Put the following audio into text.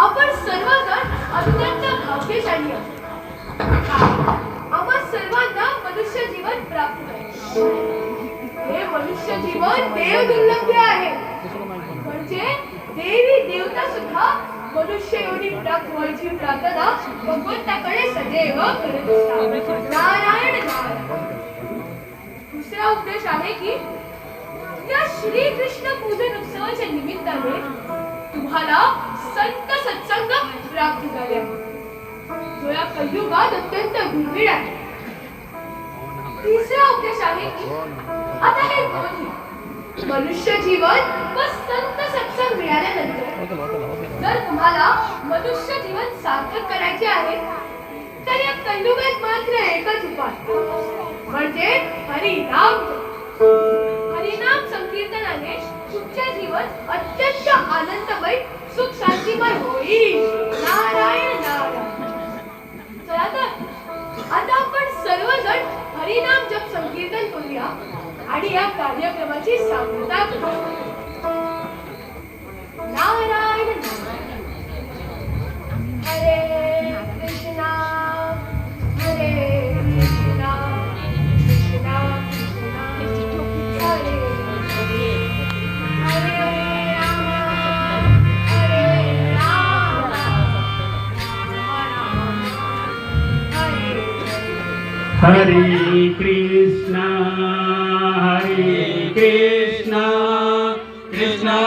आपण सर्वजण अत्यंत भाग्यशाली आहोत. आम्हा सर्वांना मनुष्य जीवन प्राप्त आहे. हे मनुष्य जीवन देव दुर्लभ आहे. म्हणजे देवी देवता सुद्धा मनुष्य योनी प्राप्त व्हायची प्रार्थना भगवंताकडे सदैव करत असतात. नारायण नारायण. दुसरा उपदेश आहे की या श्री कृष्ण पूजन उत्सवाच्या निमित्ताने तुम्हाला संत सत्संग प्राप्त झाले आहे, जो या कलियुगात अत्यंत दुर्मिळ आहे. तिसरा उपदेश आहे की आता हे दोन्ही मनुष्य जीवन व संत सत्संग मिळाल्यानंतर जर तुम्हाला मनुष्य जीवन सार्थक करायचे आहे तर या कलियुगात मात्र एकच उपाय, म्हणजे हरिनाम. हरिनाम संकीर्तनाने तुमचे जीवन अत्यंत आनंदमय सुख शांतिमय होईल. नारायण नारायण. चला तर आता आपण सर्वजण हरिनाम जप संकीर्तन करूया आणि या कार्यक्रमाची सांगता करूया. नारायण नारायण. हरे कृष्णा हरे कृष्णा कृष्णा कृष्णा हरे हरे हरे राम हरे राम हरे कृष्णा कृष्णा